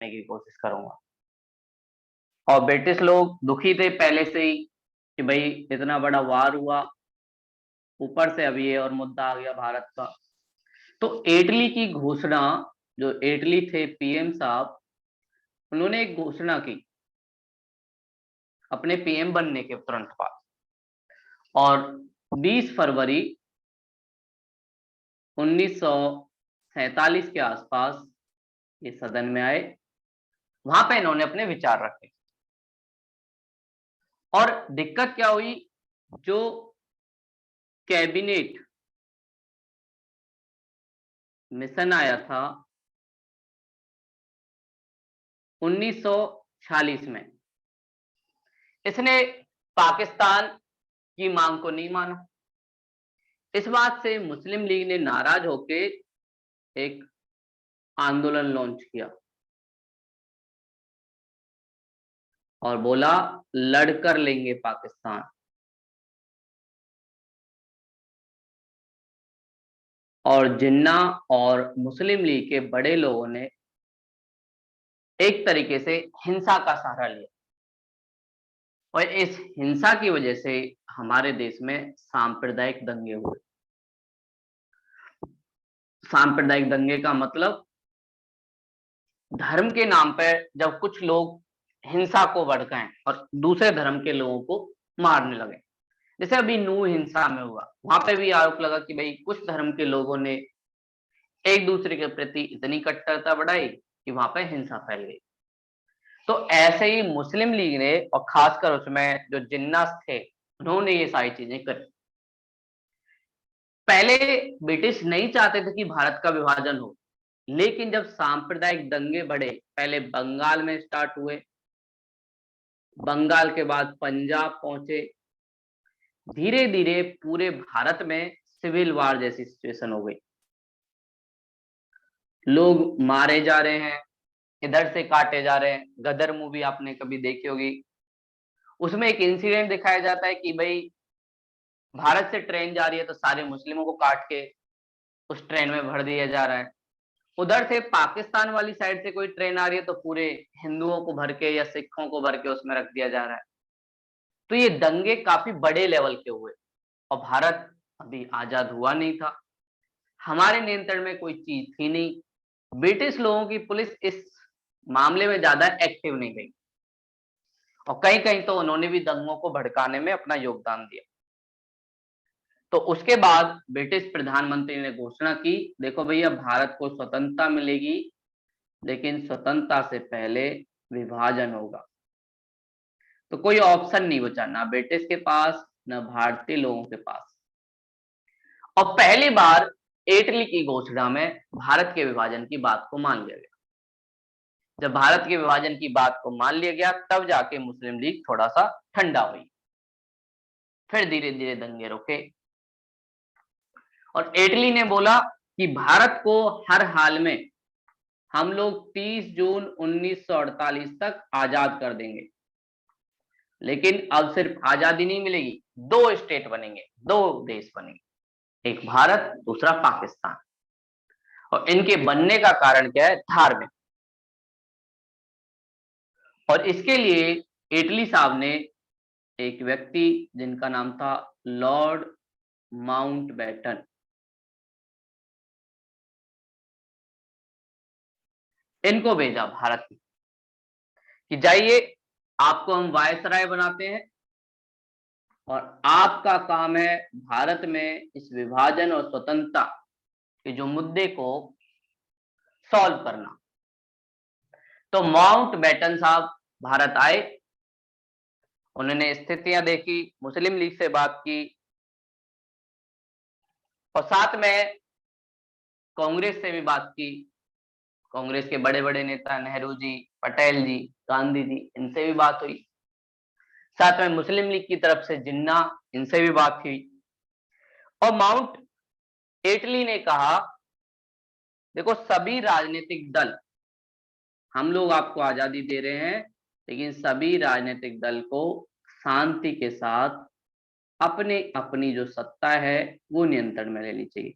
की कोशिश करूंगा। और ब्रिटिश लोग दुखी थे पहले से ही कि भाई इतना बड़ा वार हुआ, ऊपर से अभी ये और मुद्दा आ गया भारत का। तो इटली की घोषणा, जो इटली थे पीएम साहब, उन्होंने एक घोषणा की अपने पीएम बनने के तुरंत बाद। और 20 फरवरी 1947 के आसपास ये सदन में आए। वहां पे इन्होंने अपने विचार रखे। और दिक्कत क्या हुई, जो कैबिनेट मिशन आया था 1946 में, इसने पाकिस्तान की मांग को नहीं माना। इस बात से मुस्लिम लीग ने नाराज होकर एक आंदोलन लॉन्च किया और बोला लड़कर लेंगे पाकिस्तान। और जिन्ना और मुस्लिम लीग के बड़े लोगों ने एक तरीके से हिंसा का सहारा लिया। और इस हिंसा की वजह से हमारे देश में सांप्रदायिक दंगे हुए। सांप्रदायिक दंगे का मतलब धर्म के नाम पर जब कुछ लोग हिंसा को भड़काएं और दूसरे धर्म के लोगों को मारने लगे। जैसे अभी नूह हिंसा में हुआ, वहां पे भी आरोप लगा कि भाई कुछ धर्म के लोगों ने एक दूसरे के प्रति इतनी कट्टरता बढ़ाई कि वहां पे हिंसा फैल गई। तो ऐसे ही मुस्लिम लीग ने, और खासकर उसमें जो जिन्नास थे, उन्होंने ये सारी चीजें करी। पहले ब्रिटिश नहीं चाहते थे कि भारत का विभाजन हो, लेकिन जब सांप्रदायिक दंगे बढ़े, पहले बंगाल में स्टार्ट हुए, बंगाल के बाद पंजाब पहुंचे, धीरे धीरे पूरे भारत में सिविल वार जैसी सिचुएशन हो गई। लोग मारे जा रहे हैं, इधर से काटे जा रहे हैं। गदर मूवी आपने कभी देखी होगी, उसमें एक इंसिडेंट दिखाया जाता है कि भाई भारत से ट्रेन जा रही है तो सारे मुस्लिमों को काट के उस ट्रेन में भर दिया जा रहा है। उधर से पाकिस्तान वाली साइड से कोई ट्रेन आ रही है तो पूरे हिंदुओं को भर के या सिखों को भर के उसमें रख दिया जा रहा है। तो ये दंगे काफी बड़े लेवल के हुए। और भारत अभी आजाद हुआ नहीं था, हमारे नियंत्रण में कोई चीज थी नहीं। ब्रिटिश लोगों की पुलिस इस मामले में ज्यादा एक्टिव नहीं रही और कहीं कहीं तो उन्होंने भी दंगों को भड़काने में अपना योगदान दिया। तो उसके बाद ब्रिटिश प्रधानमंत्री ने घोषणा की, देखो भैया भारत को स्वतंत्रता मिलेगी, लेकिन स्वतंत्रता से पहले विभाजन होगा। तो कोई ऑप्शन नहीं बचा, ना ब्रिटिश के पास ना भारतीय लोगों के पास। और पहली बार इटली की घोषणा में भारत के विभाजन की बात को मान लिया गया। जब भारत के विभाजन की बात को मान लिया गया, तब जाके मुस्लिम लीग थोड़ा सा ठंडा हुई, फिर धीरे धीरे दंगे रुके। और इटली ने बोला कि भारत को हर हाल में हम लोग 30 जून 1948 तक आजाद कर देंगे, लेकिन अब सिर्फ आजादी नहीं मिलेगी, दो स्टेट बनेंगे, दो देश बनेंगे, एक भारत दूसरा पाकिस्तान। और इनके बनने का कारण क्या है, धार्मिक। और इसके लिए इटली साहब ने एक व्यक्ति जिनका नाम था लॉर्ड माउंटबेटन, इनको भेजा भारत में कि जाइए, आपको हम वायसराय बनाते हैं और आपका काम है भारत में इस विभाजन और स्वतंत्रता के जो मुद्दे को सॉल्व करना। तो माउंटबेटन साहब भारत आए, उन्होंने स्थितियां देखी, मुस्लिम लीग से बात की और साथ में कांग्रेस से भी बात की। कांग्रेस के बड़े बड़े नेता नेहरू जी, पटेल जी, गांधी जी, इनसे भी बात हुई। साथ में मुस्लिम लीग की तरफ से जिन्ना, इनसे भी बात हुई। और माउंट इटली ने कहा, देखो सभी राजनीतिक दल, हम लोग आपको आजादी दे रहे हैं, लेकिन सभी राजनीतिक दल को शांति के साथ अपने अपनी जो सत्ता है वो नियंत्रण में लेनी चाहिए।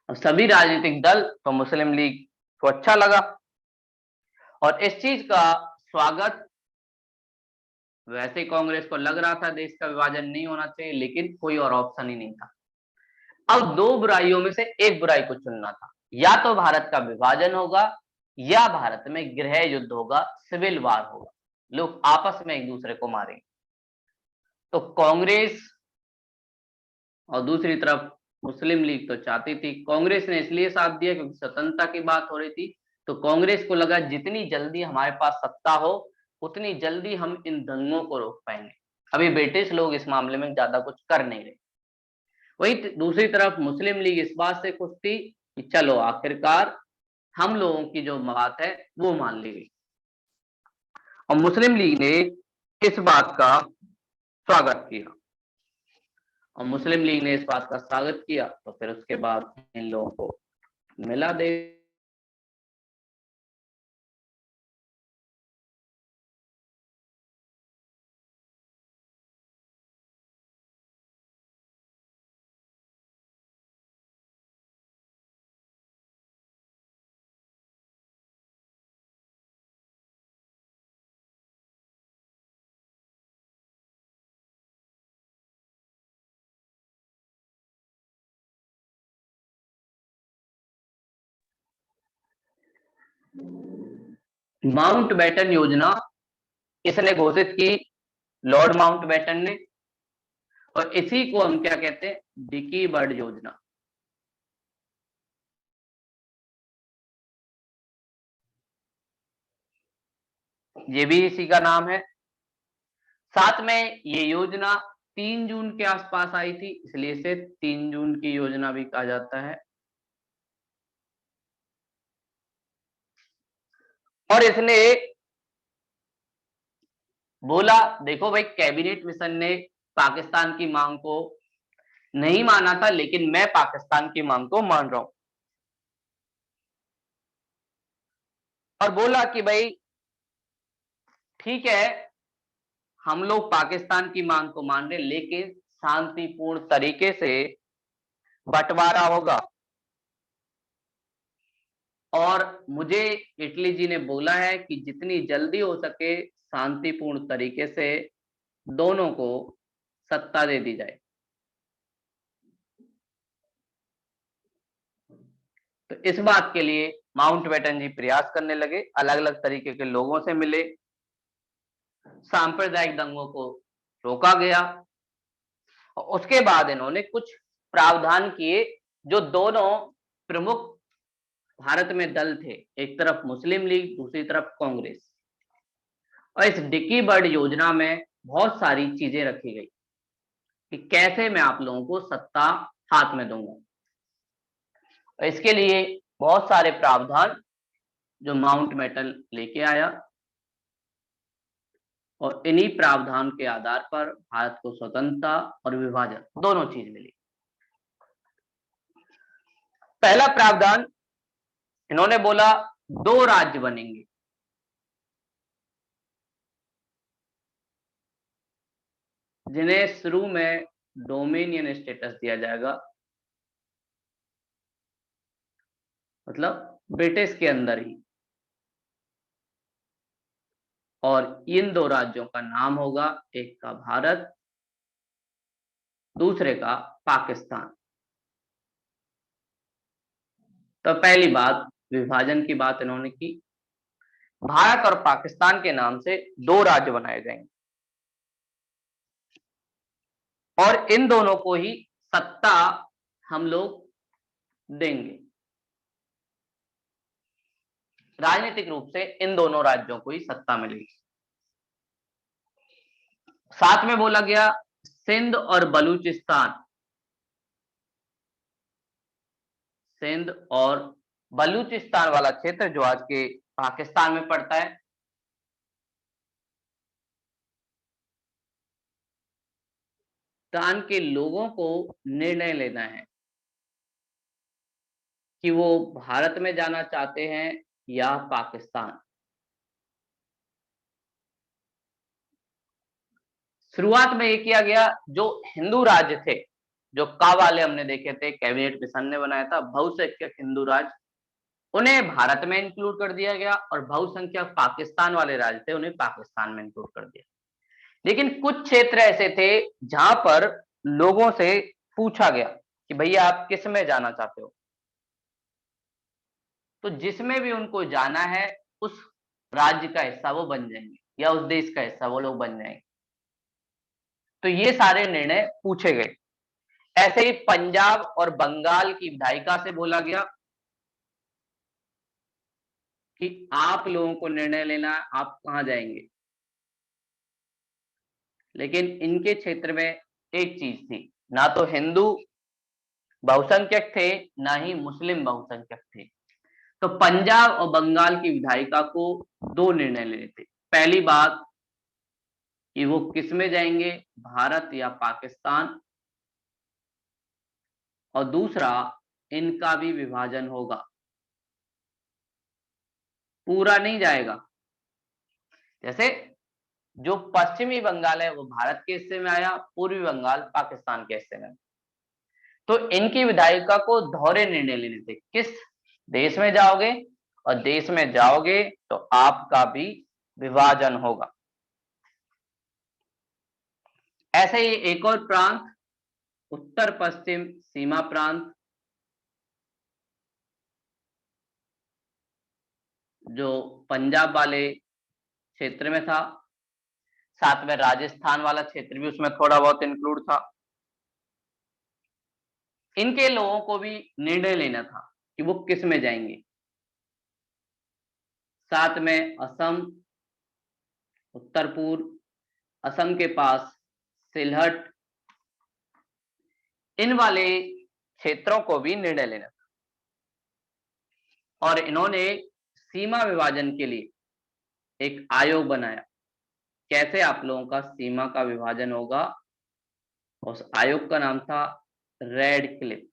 अब सभी राजनीतिक दल तो मुस्लिम लीग तो अच्छा लगा। और इस चीज का स्वागत, वैसे कांग्रेस को लग रहा था देश का विभाजन नहीं होना चाहिए, लेकिन कोई और ऑप्शन ही नहीं था। अब दो बुराइयों में से एक बुराई को चुनना था, या तो भारत का विभाजन होगा या भारत में गृह युद्ध होगा, सिविल वार होगा, लोग आपस में एक दूसरे को मारेंगे। तो कांग्रेस और दूसरी तरफ मुस्लिम लीग तो चाहती थी। कांग्रेस ने इसलिए साथ दिया क्योंकि स्वतंत्रता की बात हो रही थी। तो कांग्रेस को लगा जितनी जल्दी हमारे पास सत्ता हो उतनी जल्दी हम इन दंगों को रोक पाएंगे। अभी ब्रिटिश लोग इस मामले में ज्यादा कुछ कर नहीं रहे। वही दूसरी तरफ मुस्लिम लीग इस बात से खुश थी कि चलो आखिरकार हम लोगों की जो बात है वो मान ली गई। और मुस्लिम लीग ने इस बात का स्वागत किया। और मुस्लिम लीग ने इस बात का स्वागत किया तो फिर उसके बाद इन लोगों को मिला दे। माउंटबेटन योजना इसने घोषित की, लॉर्ड माउंटबेटन ने। और इसी को हम क्या कहते हैं, डिकी बर्ड योजना। ये भी इसी का नाम है। साथ में ये योजना 3 जून के आसपास आई थी, इसलिए इसे 3 जून की योजना भी कहा जाता है। और इसने बोला, देखो भाई, कैबिनेट मिशन ने पाकिस्तान की मांग को नहीं माना था, लेकिन मैं पाकिस्तान की मांग को मान रहा हूं। और बोला कि भाई ठीक है, हम लोग पाकिस्तान की मांग को मान रहे, लेकिन शांतिपूर्ण तरीके से बंटवारा होगा। और मुझे इटली जी ने बोला है कि जितनी जल्दी हो सके शांतिपूर्ण तरीके से दोनों को सत्ता दे दी जाए। तो इस बात के लिए माउंटबेटन जी प्रयास करने लगे, अलग अलग तरीके के लोगों से मिले, सांप्रदायिक दंगों को रोका गया। और उसके बाद इन्होंने कुछ प्रावधान किए, जो दोनों प्रमुख भारत में दल थे, एक तरफ मुस्लिम लीग, दूसरी तरफ कांग्रेस। और इस डिकी बर्ड योजना में बहुत सारी चीजें रखी गई कि कैसे मैं आप लोगों को सत्ता हाथ में दूंगा। और इसके लिए बहुत सारे प्रावधान जो माउंटबेटन लेके आया, और इन्हीं प्रावधान के आधार पर भारत को स्वतंत्रता और विभाजन दोनों चीज मिली। पहला प्रावधान, इन्होंने बोला 2 राज्य बनेंगे, जिन्हें शुरू में डोमिनियन स्टेटस दिया जाएगा, मतलब ब्रिटिश के अंदर ही। और इन 2 राज्यों का नाम होगा, एक का भारत, दूसरे का पाकिस्तान। तो पहली बात, विभाजन की बात इन्होंने की। भारत और पाकिस्तान के नाम से 2 राज्य बनाए जाएंगे, और इन दोनों को ही सत्ता हम लोग देंगे। राजनीतिक रूप से इन दोनों राज्यों को ही सत्ता मिलेगी। साथ में बोला गया सिंध और बलूचिस्तान, सिंध और बलूचिस्तान वाला क्षेत्र जो आज के पाकिस्तान में पड़ता है, पाकिस्तान के लोगों को निर्णय लेना है कि वो भारत में जाना चाहते हैं या पाकिस्तान। शुरुआत में ये किया गया, जो हिंदू राज्य थे, जो का वाले हमने देखे थे, कैबिनेट मिशन ने बनाया था, बहुसंख्यक हिंदू राज्य, उन्हें भारत में इंक्लूड कर दिया गया और बहुसंख्यक पाकिस्तान वाले राज्य थे उन्हें पाकिस्तान में इंक्लूड कर दिया। लेकिन कुछ क्षेत्र ऐसे थे जहां पर लोगों से पूछा गया कि भैया आप किस में जाना चाहते हो, तो जिसमें भी उनको जाना है उस राज्य का हिस्सा वो बन जाएंगे या उस देश का हिस्सा वो लोग बन जाएंगे। तो ये सारे निर्णय पूछे गए। ऐसे ही पंजाब और बंगाल की विधायिका से बोला गया कि आप लोगों को निर्णय लेना है आप कहां जाएंगे। लेकिन इनके क्षेत्र में एक चीज थी, ना तो हिंदू बहुसंख्यक थे ना ही मुस्लिम बहुसंख्यक थे। तो पंजाब और बंगाल की विधायिका को दो निर्णय लेने थे। पहली बात कि वो किस में जाएंगे, भारत या पाकिस्तान, और दूसरा इनका भी विभाजन होगा, पूरा नहीं जाएगा। जैसे जो पश्चिमी बंगाल है वो भारत के हिस्से में आया, पूर्वी बंगाल पाकिस्तान के हिस्से में। तो इनकी विधायिका को दोहरे निर्णय लेने थे, किस देश में जाओगे, और देश में जाओगे तो आपका भी विभाजन होगा। ऐसे ही एक और प्रांत, उत्तर पश्चिम सीमा प्रांत, जो पंजाब वाले क्षेत्र में था, साथ में राजस्थान वाला क्षेत्र भी उसमें थोड़ा बहुत इंक्लूड था। इनके लोगों को भी निर्णय लेना था कि वो किस में जाएंगे। साथ में असम, उत्तर पूर्व, असम के पास सिलहट, इन वाले क्षेत्रों को भी निर्णय लेना था। और इन्होंने सीमा विभाजन के लिए एक आयोग बनाया, कैसे आप लोगों का सीमा का विभाजन होगा। उस आयोग का नाम था रेड क्लिफ,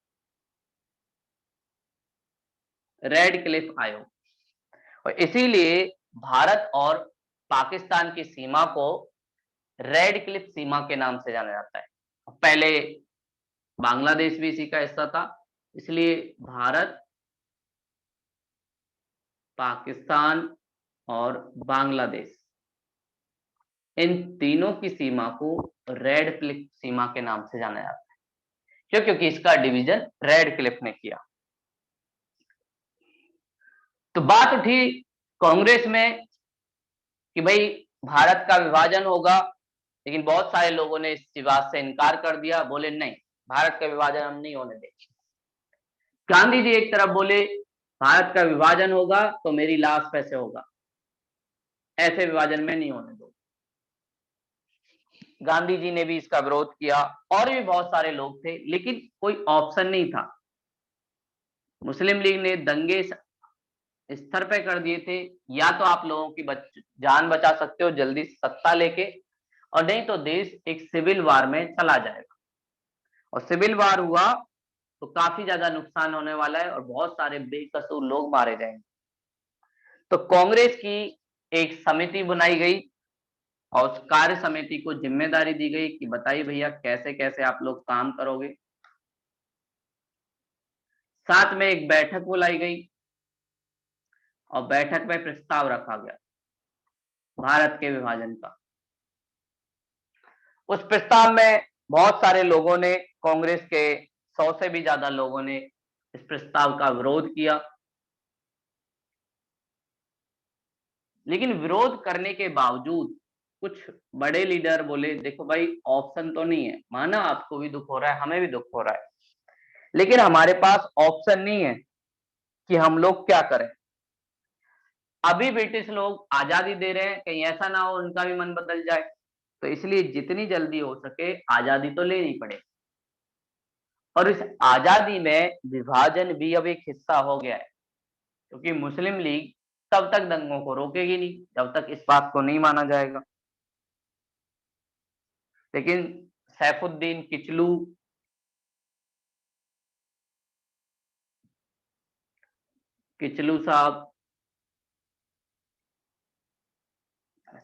रेड क्लिफ आयोग। और इसीलिए भारत और पाकिस्तान की सीमा को रेड क्लिफ सीमा के नाम से जाना जाता है। पहले बांग्लादेश भी इसी का हिस्सा था, इसलिए भारत, पाकिस्तान और बांग्लादेश, इन तीनों की सीमा को रेड क्लिफ सीमा के नाम से जाना जाता है। क्यों? क्योंकि इसका डिवीजन रेड क्लिफ ने किया। तो बात उठी कांग्रेस में कि भाई भारत का विभाजन होगा, लेकिन बहुत सारे लोगों ने इस बात से इनकार कर दिया, बोले नहीं भारत का विभाजन हम नहीं होने देंगे। गांधी जी एक तरफ बोले भारत का विभाजन होगा तो मेरी लाश पैसे होगा, ऐसे विभाजन में नहीं होने दो। गांधी जी ने भी इसका विरोध किया, और भी बहुत सारे लोग थे, लेकिन कोई ऑप्शन नहीं था। मुस्लिम लीग ने दंगे स्तर पे कर दिए थे, या तो आप लोगों की जान बचा सकते हो जल्दी सत्ता लेके, और नहीं तो देश एक सिविल वार में चला जाएगा। और सिविल वार हुआ तो काफी ज्यादा नुकसान होने वाला है और बहुत सारे बेकसूर लोग मारे जाएंगे। तो कांग्रेस की एक समिति बनाई गई और उस कार्य समिति को जिम्मेदारी दी गई कि बताइए भैया कैसे कैसे आप लोग काम करोगे। साथ में एक बैठक बुलाई गई और बैठक में प्रस्ताव रखा गया भारत के विभाजन का। उस प्रस्ताव में बहुत सारे लोगों ने, कांग्रेस के 100 से भी ज्यादा लोगों ने इस प्रस्ताव का विरोध किया। लेकिन विरोध करने के बावजूद कुछ बड़े लीडर बोले देखो भाई ऑप्शन तो नहीं है, माना आपको भी दुख हो रहा है हमें भी दुख हो रहा है, लेकिन हमारे पास ऑप्शन नहीं है कि हम लोग क्या करें। अभी ब्रिटिश लोग आजादी दे रहे हैं, कहीं ऐसा ना हो उनका भी मन बदल जाए, तो इसलिए जितनी जल्दी हो सके आजादी तो लेनी पड़े। और इस आजादी में विभाजन भी अब एक हिस्सा हो गया है, क्योंकि मुस्लिम लीग तब तक दंगों को रोकेगी नहीं जब तक इस बात को नहीं माना जाएगा। लेकिन सैफुद्दीन किचलू, किचलू साहब,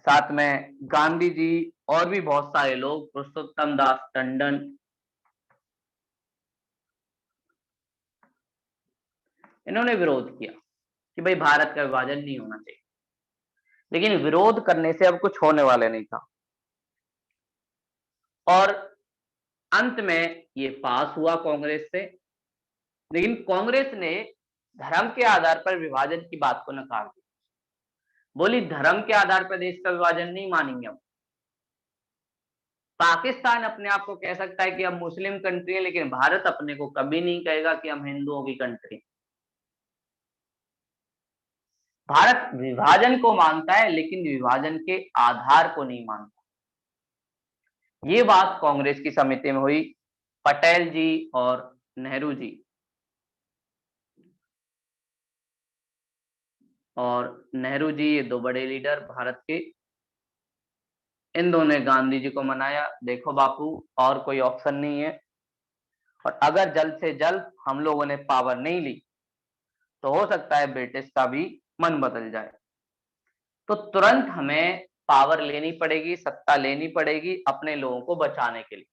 साथ में गांधी जी और भी बहुत सारे लोग, पुरुषोत्तम दास टंडन, इन्होंने विरोध किया। कि भाई भारत का विभाजन नहीं होना चाहिए, लेकिन विरोध करने से अब कुछ होने वाले नहीं था। और अंत में ये पास हुआ कांग्रेस से, लेकिन कांग्रेस ने धर्म के आधार पर विभाजन की बात को नकार दिया। बोली धर्म के आधार पर देश का विभाजन नहीं मानेंगे हम। पाकिस्तान अपने आप को कह सकता है कि हम मुस्लिम कंट्री है, लेकिन भारत अपने को कभी नहीं कहेगा कि हम हिंदुओं की कंट्री। भारत विभाजन को मानता है, लेकिन विभाजन के आधार को नहीं मानता। ये बात कांग्रेस की समिति में हुई, पटेल जी और नेहरू जी। और नेहरू जी ये दो बड़े लीडर भारत के, इन दोनों ने गांधी जी को मनाया, देखो बापू और कोई ऑप्शन नहीं है, और अगर जल्द से जल्द हम लोगों ने पावर नहीं ली तो हो सकता है ब्रिटिश का भी मन बदल जाए। तो तुरंत हमें पावर लेनी पड़ेगी, सत्ता लेनी पड़ेगी अपने लोगों को बचाने के लिए।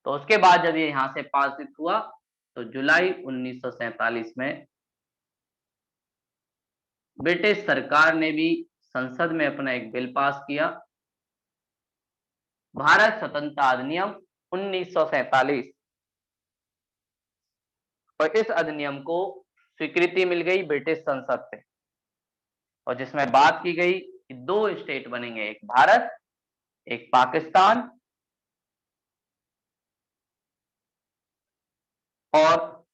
तो उसके बाद जब ये यहां से पारित हुआ तो जुलाई 1947 में ब्रिटिश सरकार ने भी संसद में अपना एक बिल पास किया, भारत स्वतंत्रता अधिनियम 1947। और इस अधिनियम को स्वीकृति मिल गई ब्रिटिश संसद से, और जिसमें बात की गई कि दो स्टेट बनेंगे, एक भारत एक पाकिस्तान, और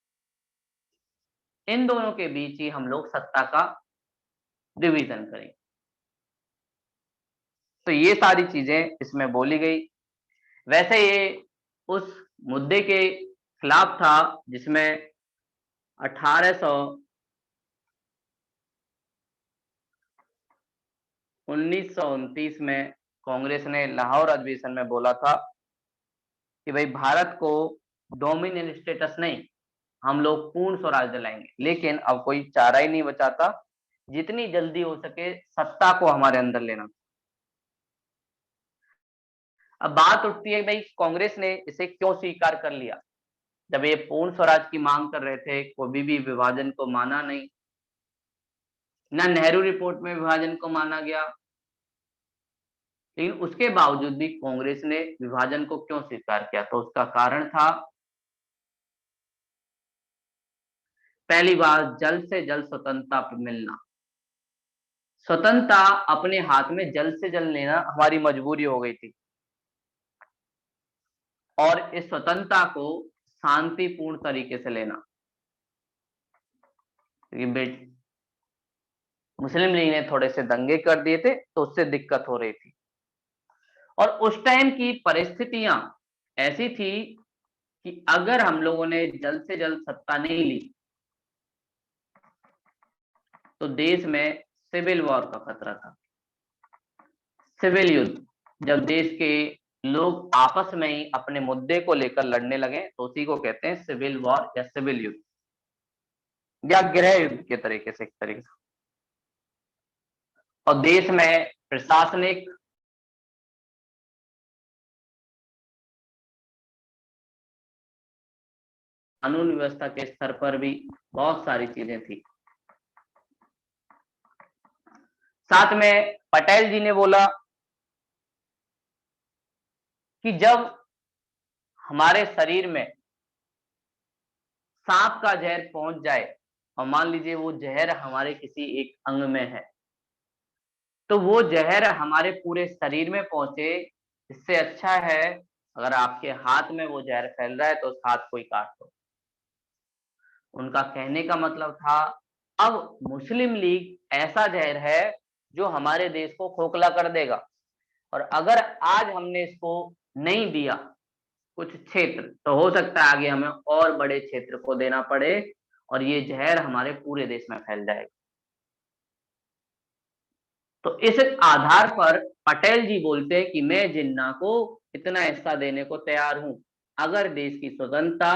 इन दोनों के बीच ही हम लोग सत्ता का डिवीजन करेंगे। तो ये सारी चीजें इसमें बोली गई। वैसे ये उस मुद्दे के खिलाफ था जिसमें 1929 में कांग्रेस ने लाहौर अधिवेशन में बोला था कि भाई भारत को डोमिनियन स्टेटस नहीं, हम लोग पूर्ण स्वराज दिलाएंगे, लेकिन अब कोई चारा ही नहीं बचा था, जितनी जल्दी हो सके सत्ता को हमारे अंदर लेना। अब बात उठती है भाई कांग्रेस ने इसे क्यों स्वीकार कर लिया, जब ये पूर्ण स्वराज की मांग कर रहे थे, कोई भी विभाजन को माना नहीं, ना नेहरू रिपोर्ट में विभाजन को माना गया, लेकिन उसके बावजूद भी कांग्रेस ने विभाजन को क्यों स्वीकार किया? तो उसका कारण था, पहली बात, जल्द से जल्द स्वतंत्रता मिलना। स्वतंत्रता अपने हाथ में जल्द से जल्द लेना हमारी मजबूरी हो गई थी, और इस स्वतंत्रता को शांतिपूर्ण तरीके से लेना। मुस्लिम लीग ने थोड़े से दंगे कर दिए थे, तो उससे दिक्कत हो रही थी, और उस टाइम की परिस्थितियां ऐसी थी कि अगर हम लोगों ने जल्द से जल्द सत्ता नहीं ली तो देश में सिविल वॉर का खतरा था। सिविल युद्ध, जब देश के लोग आपस में ही अपने मुद्दे को लेकर लड़ने लगे तो उसी को कहते हैं सिविल वॉर या सिविल युद्ध, या गृह युद्ध के तरीके से, एक तरीके से। और देश में प्रशासनिक, कानून व्यवस्था के स्तर पर भी बहुत सारी चीजें थी। साथ में पटेल जी ने बोला कि जब हमारे शरीर में सांप का जहर पहुंच जाए, और मान लीजिए वो जहर हमारे किसी एक अंग में है, तो वो जहर हमारे पूरे शरीर में पहुंचे, इससे अच्छा है अगर आपके हाथ में वो जहर फैल रहा है तो उस हाथ को ही काट दो। उनका कहने का मतलब था, अब मुस्लिम लीग ऐसा जहर है जो हमारे देश को खोखला कर देगा, और अगर आज हमने इसको नहीं दिया कुछ क्षेत्र, तो हो सकता है आगे हमें और बड़े क्षेत्र को देना पड़े, और ये जहर हमारे पूरे देश में फैल जाएगा। तो इस आधार पर पटेल जी बोलते हैं कि मैं जिन्ना को इतना हिस्सा देने को तैयार हूं, अगर देश की स्वतंत्रता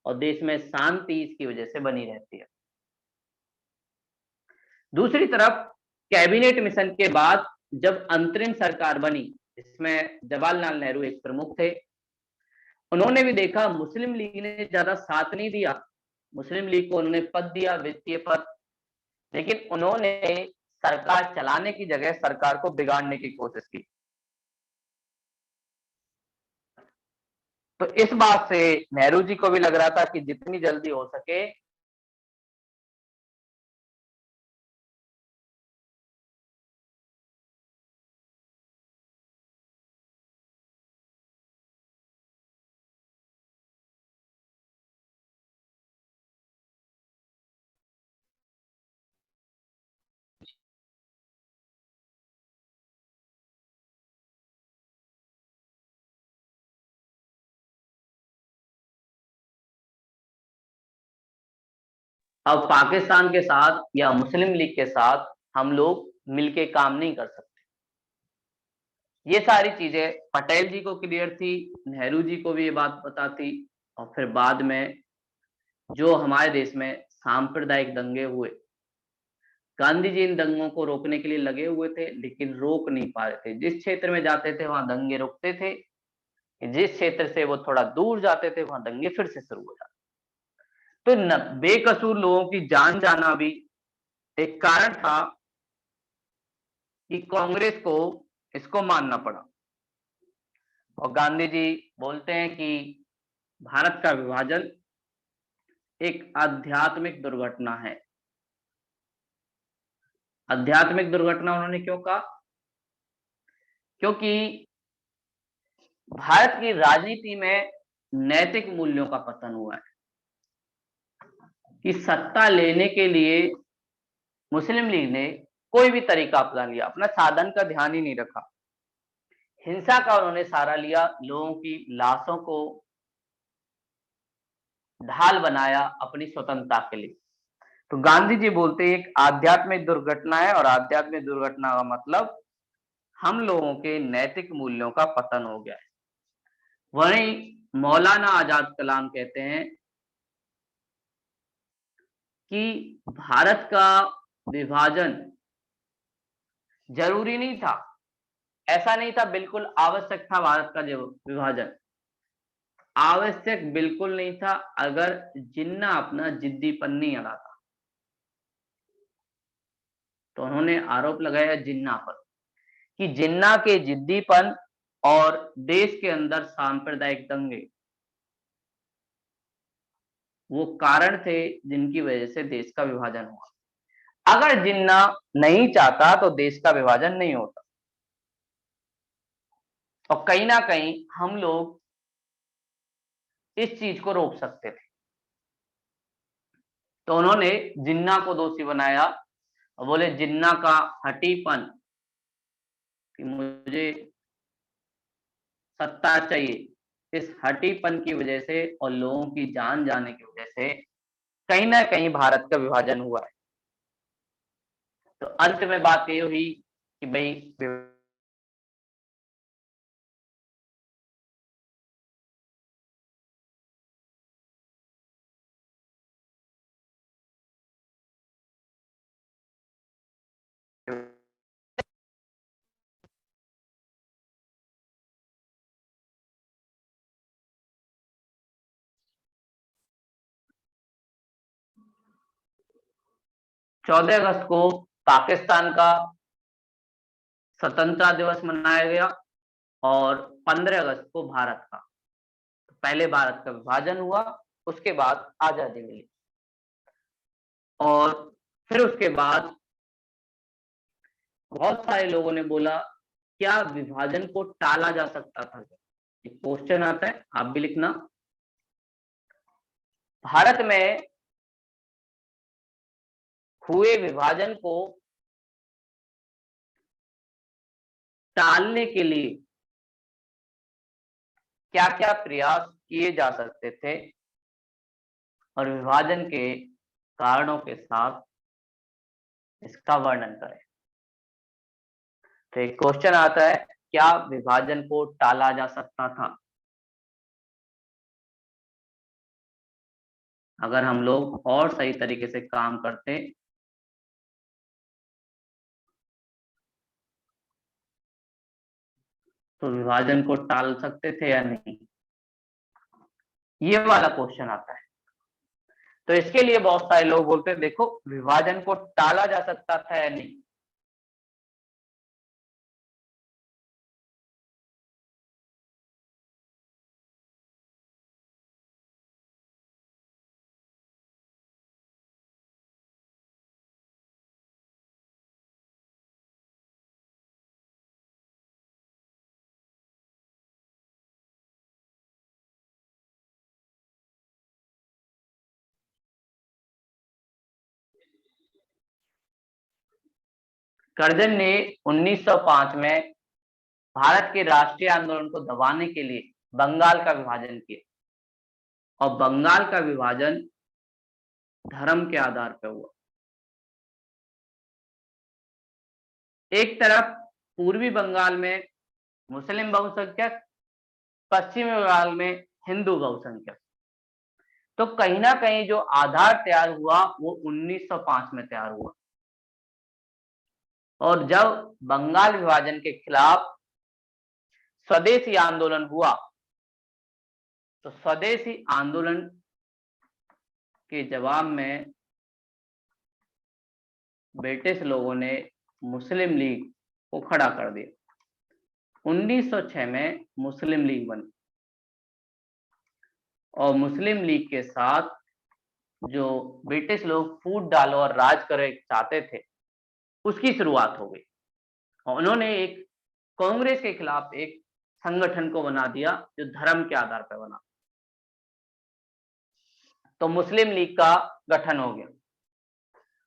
और देश में शांति इसकी वजह से बनी रहती है। दूसरी तरफ कैबिनेट मिशन के बाद जब अंतरिम सरकार बनी, इसमें जवाहरलाल नेहरू एक प्रमुख थे, उन्होंने भी देखा मुस्लिम लीग ने ज्यादा साथ नहीं दिया, मुस्लिम लीग को उन्होंने पद दिया, वित्तीय पद, लेकिन उन्होंने सरकार चलाने की जगह सरकार को बिगाड़ने की कोशिश की। तो इस बात से नेहरू जी को भी लग रहा था कि जितनी जल्दी हो सके अब पाकिस्तान के साथ या मुस्लिम लीग के साथ हम लोग मिलके काम नहीं कर सकते। ये सारी चीजें पटेल जी को क्लियर थी, नेहरू जी को भी ये बात पता थी। और फिर बाद में जो हमारे देश में सांप्रदायिक दंगे हुए, गांधी जी इन दंगों को रोकने के लिए लगे हुए थे, लेकिन रोक नहीं पा रहे थे। जिस क्षेत्र में जाते थे वहां दंगे रुकते थे, जिस क्षेत्र से वो थोड़ा दूर जाते थे वहां दंगे फिर से शुरू हो जाते। तो बेकसूर लोगों की जान जाना भी एक कारण था कि कांग्रेस को इसको मानना पड़ा। और गांधी जी बोलते हैं कि भारत का विभाजन एक आध्यात्मिक दुर्घटना है। आध्यात्मिक दुर्घटना उन्होंने क्यों कहा? क्योंकि भारत की राजनीति में नैतिक मूल्यों का पतन हुआ है कि सत्ता लेने के लिए मुस्लिम लीग ने कोई भी तरीका अपना लिया, अपना साधन का ध्यान ही नहीं रखा। हिंसा का उन्होंने सहारा लिया, लोगों की लाशों को ढाल बनाया अपनी स्वतंत्रता के लिए। तो गांधी जी बोलते हैं एक आध्यात्मिक दुर्घटना है, और आध्यात्मिक दुर्घटना का मतलब हम लोगों के नैतिक मूल्यों का पतन हो गया है। वहीं मौलाना आजाद कलाम कहते हैं कि भारत का विभाजन जरूरी नहीं था, ऐसा नहीं था, बिल्कुल आवश्यक था भारत का जो विभाजन। आवश्यक बिल्कुल नहीं था अगर जिन्ना अपना जिद्दीपन नहीं हटाता। तो उन्होंने आरोप लगाया जिन्ना पर कि जिन्ना के जिद्दीपन और देश के अंदर सांप्रदायिक दंगे वो कारण थे जिनकी वजह से देश का विभाजन हुआ। अगर जिन्ना नहीं चाहता तो देश का विभाजन नहीं होता। और कहीं ना कहीं हम लोग इस चीज को रोक सकते थे। तो उन्होंने जिन्ना को दोषी बनाया और बोले जिन्ना का हटीपन कि मुझे सत्ता चाहिए, इस हटीपन की वजह से और लोगों की जान जाने की वजह से कहीं ना कहीं भारत का विभाजन हुआ है। तो अंत में बात ये हुई कि भाई 14 अगस्त को पाकिस्तान का स्वतंत्रता दिवस मनाया गया और 15 अगस्त को भारत का। तो पहले भारत का विभाजन हुआ, उसके बाद आजादी मिली, और फिर उसके बाद बहुत सारे लोगों ने बोला क्या विभाजन को टाला जा सकता था? एक क्वेश्चन आता है, आप भी लिखना। भारत में हुए विभाजन को टालने के लिए क्या क्या प्रयास किए जा सकते थे, और विभाजन के कारणों के साथ इसका वर्णन करें। तो एक क्वेश्चन आता है, क्या विभाजन को टाला जा सकता था? अगर हम लोग और सही तरीके से काम करते तो विभाजन को टाल सकते थे या नहीं, ये वाला क्वेश्चन आता है। तो इसके लिए बहुत सारे लोग बोलते हैं देखो विभाजन को टाला जा सकता था या नहीं। कर्जन ने 1905 में भारत के राष्ट्रीय आंदोलन को दबाने के लिए बंगाल का विभाजन किया और बंगाल का विभाजन धर्म के आधार पर हुआ। एक तरफ पूर्वी बंगाल में मुस्लिम बहुसंख्यक, पश्चिमी बंगाल में हिंदू बहुसंख्यक। तो कहीं ना कहीं जो आधार तैयार हुआ वो 1905 में तैयार हुआ। और जब बंगाल विभाजन के खिलाफ स्वदेशी आंदोलन हुआ तो स्वदेशी आंदोलन के जवाब में ब्रिटिश लोगों ने मुस्लिम लीग को खड़ा कर दिया। 1906 में मुस्लिम लीग बनी और मुस्लिम लीग के साथ जो ब्रिटिश लोग फूट डालो और राज करे चाहते थे उसकी शुरुआत हो गई। और उन्होंने एक कांग्रेस के खिलाफ एक संगठन को बना दिया जो धर्म के आधार पर बना। तो मुस्लिम लीग का गठन हो गया।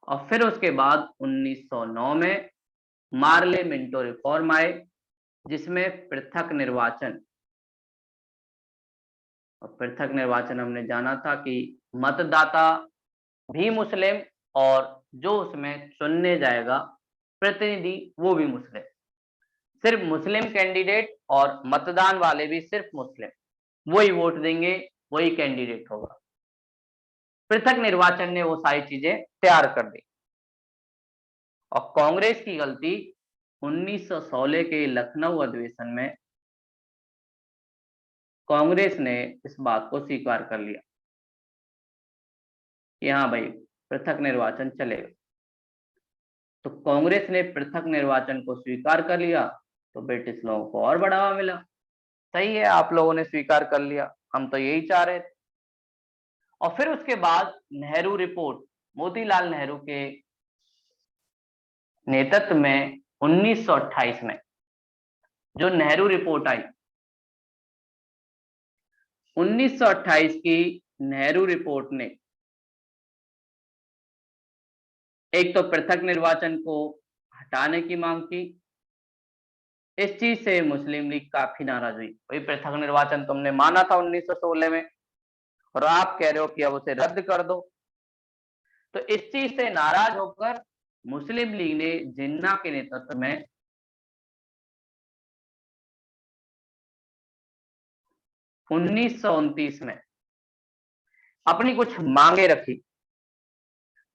और फिर उसके बाद 1909 में मार्ले मिंटो रिफॉर्म आए जिसमें पृथक निर्वाचन, और पृथक निर्वाचन हमने जाना था कि मतदाता भी मुस्लिम और जो उसमें चुनने जाएगा प्रतिनिधि वो भी मुस्लिम, सिर्फ मुस्लिम कैंडिडेट और मतदान वाले भी सिर्फ मुस्लिम, वही वोट देंगे, वही कैंडिडेट होगा। पृथक निर्वाचन ने वो सारी चीजें तैयार कर दी। और कांग्रेस की गलती 1916 के लखनऊ अधिवेशन में कांग्रेस ने इस बात को स्वीकार कर लिया कि हाँ भाई पृथक निर्वाचन चलेगा। तो कांग्रेस ने पृथक निर्वाचन को स्वीकार कर लिया तो ब्रिटिश लोगों को और बढ़ावा मिला। सही है, आप लोगों ने स्वीकार कर लिया, हम तो यही चाह रहे थे। और फिर उसके बाद नेहरू रिपोर्ट, मोतीलाल नेहरू के नेतृत्व में 1928 में जो नेहरू रिपोर्ट आई, 1928 की नेहरू रिपोर्ट ने एक तो पृथक निर्वाचन को हटाने की मांग की। इस चीज से मुस्लिम लीग काफी नाराज हुई। भाई पृथक निर्वाचन तुमने माना था 1916 में और आप कह रहे हो कि अब उसे रद्द कर दो। तो इस चीज से नाराज होकर मुस्लिम लीग ने जिन्ना के नेतृत्व में 1929 में अपनी कुछ मांगे रखी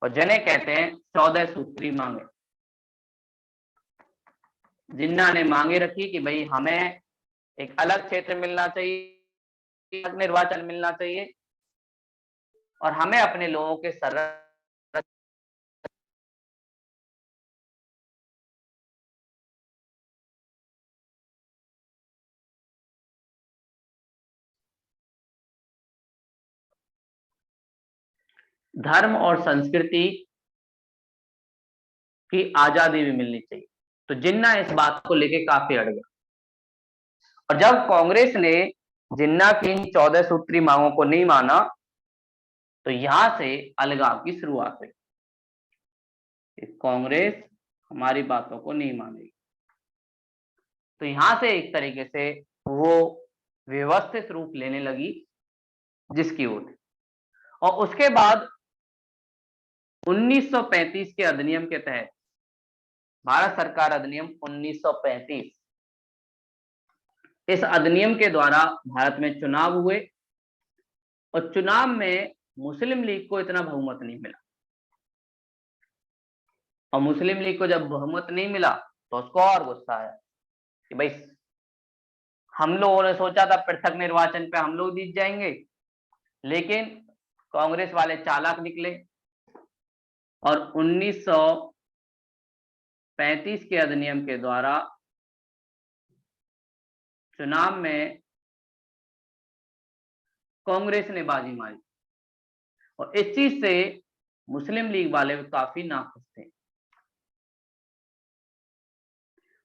और जिन्हें कहते हैं 14 सूत्री मांगे। जिन्ना ने मांगे रखी कि भाई हमें एक अलग क्षेत्र मिलना चाहिए, निर्वाचन मिलना चाहिए और हमें अपने लोगों के धर्म और संस्कृति की आजादी भी मिलनी चाहिए। तो जिन्ना इस बात को लेके काफी अड़ गया। और जब कांग्रेस ने जिन्ना की 14 सूत्री मांगों को नहीं माना तो यहां से अलगाव की शुरुआत हुई। कांग्रेस हमारी बातों को नहीं मानेगी। तो यहां से एक तरीके से वो व्यवस्थित रूप लेने लगी जिसकी वो थी। और उसके बाद 1935 के अधिनियम के तहत, भारत सरकार अधिनियम 1935, इस अधिनियम के द्वारा भारत में चुनाव हुए और चुनाव में मुस्लिम लीग को इतना बहुमत नहीं मिला। और मुस्लिम लीग को जब बहुमत नहीं मिला तो उसको और गुस्सा आया कि भाई हम लोगों ने सोचा था पृथक निर्वाचन पे हम लोग जीत जाएंगे, लेकिन कांग्रेस वाले चालाक निकले और 1935 के अधिनियम के द्वारा चुनाव में कांग्रेस ने बाजी मारी और इस चीज से मुस्लिम लीग वाले काफी नाखुश थे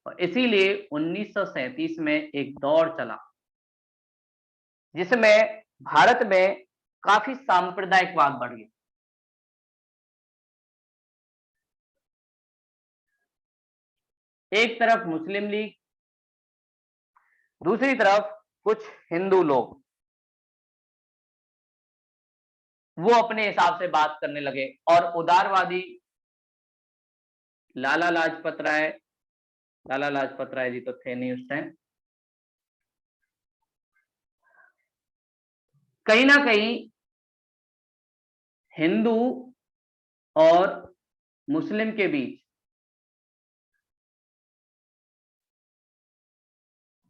और इसीलिए 1937 में एक दौर चला जिसमें भारत में काफी सांप्रदायिकवाद बढ़ गया। एक तरफ मुस्लिम लीग, दूसरी तरफ कुछ हिंदू लोग, वो अपने हिसाब से बात करने लगे और उदारवादी लाला लाजपत राय जी तो थे नहीं उस टाइम, कहीं ना कहीं हिंदू और मुस्लिम के बीच,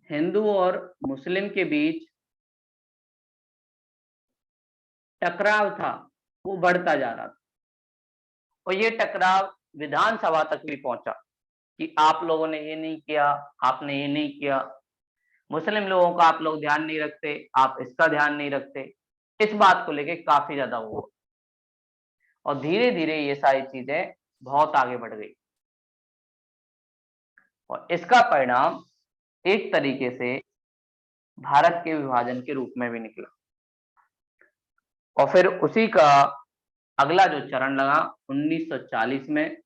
हिंदू और मुस्लिम के बीच टकराव था, वो बढ़ता जा रहा था और ये टकराव विधानसभा तक भी पहुंचा कि आप लोगों ने ये नहीं किया, आपने ये नहीं किया, मुस्लिम लोगों का आप लोग ध्यान नहीं रखते, आप इसका ध्यान नहीं रखते। इस बात को लेके काफी ज्यादा हुआ और धीरे धीरे ये सारी चीजें बहुत आगे बढ़ गई और इसका परिणाम एक तरीके से भारत के विभाजन के रूप में भी निकला और फिर उसी का अगला जो चरण लगा 1940 में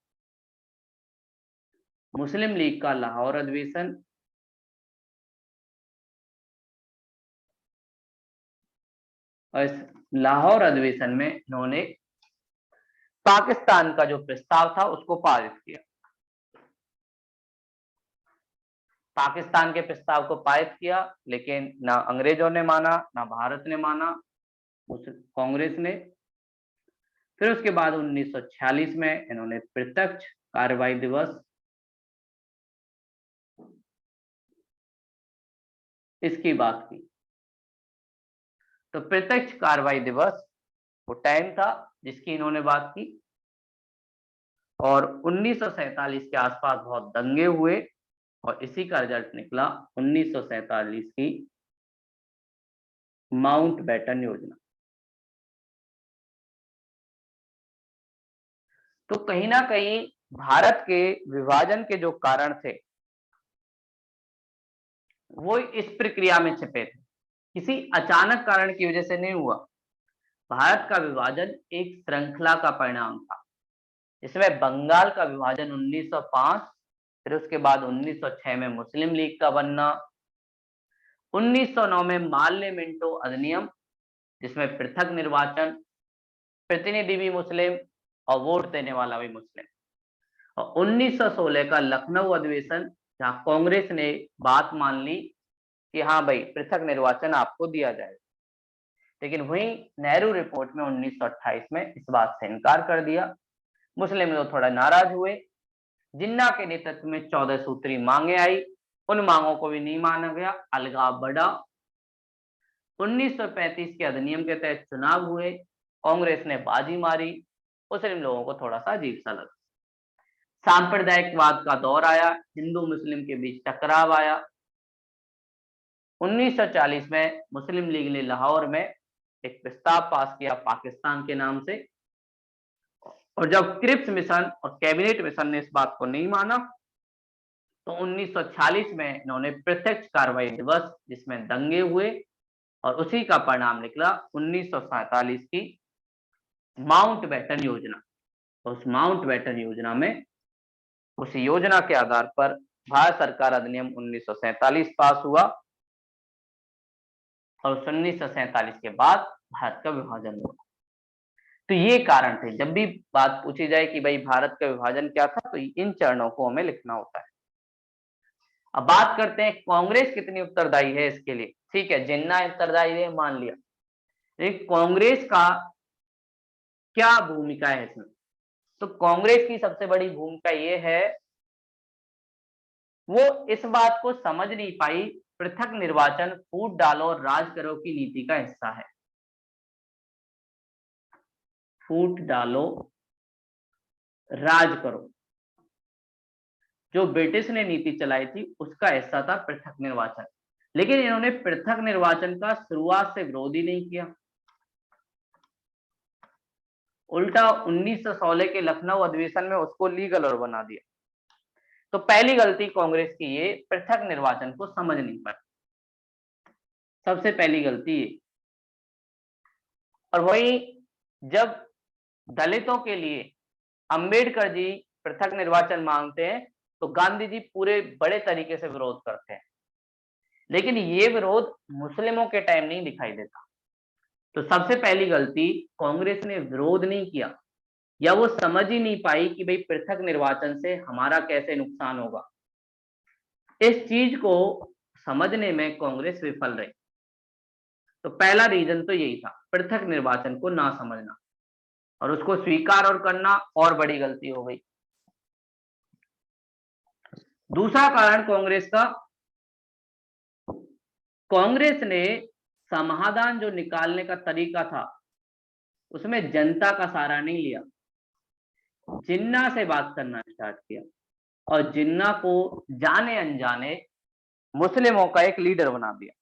मुस्लिम लीग का लाहौर अधिवेशन, और इस लाहौर अधिवेशन में इन्होंने पाकिस्तान का जो प्रस्ताव था उसको पारित किया। पाकिस्तान के प्रस्ताव को पारित किया, लेकिन ना अंग्रेजों ने माना, ना भारत ने माना, कांग्रेस ने। फिर उसके बाद 1946 में इन्होंने प्रत्यक्ष कार्रवाई दिवस इसकी बात की। तो प्रत्यक्ष कार्रवाई दिवस वो टाइम था जिसकी इन्होंने बात की और 1947 के आसपास बहुत दंगे हुए और इसी का रिजल्ट निकला 1947 की माउंटबेटन योजना। तो कहीं ना कहीं भारत के विभाजन के जो कारण थे वो इस प्रक्रिया में छिपे थे, किसी अचानक कारण की वजह से नहीं हुआ। भारत का विभाजन एक श्रृंखला का परिणाम था, जिसमें बंगाल का विभाजन 1905, फिर उसके बाद 1906 में मुस्लिम लीग का बनना, 1909 में माल्य मिंटो अधिनियम जिसमें पृथक निर्वाचन, प्रतिनिधि भी मुस्लिम और वोट देने वाला भी मुस्लिम, और 1916 का लखनऊ अधिवेशन जहां कांग्रेस ने बात मान ली कि हाँ भाई पृथक निर्वाचन आपको दिया जाएगा, लेकिन वहीं नेहरू रिपोर्ट में 1928 में इस बात से इनकार कर दिया। मुस्लिम लोग थोड़ा नाराज हुए, जिन्ना के नेतृत्व में 14 सूत्री मांगे आई, उन मांगों को भी नहीं माना गया, अलगाव बढ़ा। 1935 के अधिनियम के तहत चुनाव हुए, कांग्रेस ने बाजी मारी, मुस्लिम लोगों को थोड़ा सा अजीब सा लगा। सांप्रदायिकवाद का दौर आया, हिंदू मुस्लिम के बीच टकराव आया। 1940 में मुस्लिम लीग ने लाहौर में एक प्रस्ताव पास किया पाकिस्तान के नाम से, और जब क्रिप्स मिशन और कैबिनेट मिशन ने इस बात को नहीं माना तो 1946 में इन्होंने प्रत्यक्ष कार्रवाई दिवस जिसमें दंगे हुए और उसी का परिणाम निकला 1947 की माउंटबेटन योजना। तो उस माउंटबेटन योजना में, उस योजना के आधार पर भारत सरकार अधिनियम 1947 पास हुआ और 1947 के बाद भारत का विभाजन हुआ। तो ये कारण थे, जब भी बात पूछी जाए कि भाई भारत का विभाजन क्या था तो इन चरणों को हमें लिखना होता है। अब बात करते हैं कांग्रेस कितनी उत्तरदायी है इसके लिए। ठीक है, जिन्ना उत्तरदायी है मान लिया, लेकिन कांग्रेस का क्या भूमिका है इसमें? तो कांग्रेस की सबसे बड़ी भूमिका ये है, वो इस बात को समझ नहीं पाई पृथक निर्वाचन फूट डालो और राज करो की नीति का हिस्सा है। फूट डालो, राज करो। जो ब्रिटिश ने नीति चलाई थी उसका हिस्सा था पृथक निर्वाचन, लेकिन इन्होंने पृथक निर्वाचन का शुरुआत से विरोध ही नहीं किया, उल्टा 1916 के लखनऊ अधिवेशन में उसको लीगल और बना दिया। तो पहली गलती कांग्रेस की ये पृथक निर्वाचन को समझ नहीं पाई, सबसे पहली गलती ये। और वही जब दलितों के लिए अंबेडकर जी पृथक निर्वाचन मांगते हैं तो गांधी जी पूरे बड़े तरीके से विरोध करते हैं, लेकिन ये विरोध मुस्लिमों के टाइम नहीं दिखाई देता। तो सबसे पहली गलती, कांग्रेस ने विरोध नहीं किया या वो समझ ही नहीं पाई कि भाई पृथक निर्वाचन से हमारा कैसे नुकसान होगा। इस चीज को समझने में कांग्रेस विफल रही। तो पहला रीजन तो यही था, पृथक निर्वाचन को ना समझना, और उसको स्वीकार और करना और बड़ी गलती हो गई। दूसरा कारण कांग्रेस का, कांग्रेस ने समाधान जो निकालने का तरीका था उसमें जनता का सहारा नहीं लिया, जिन्ना से बात करना स्टार्ट किया और जिन्ना को जाने अनजाने मुस्लिमों का एक लीडर बना दिया।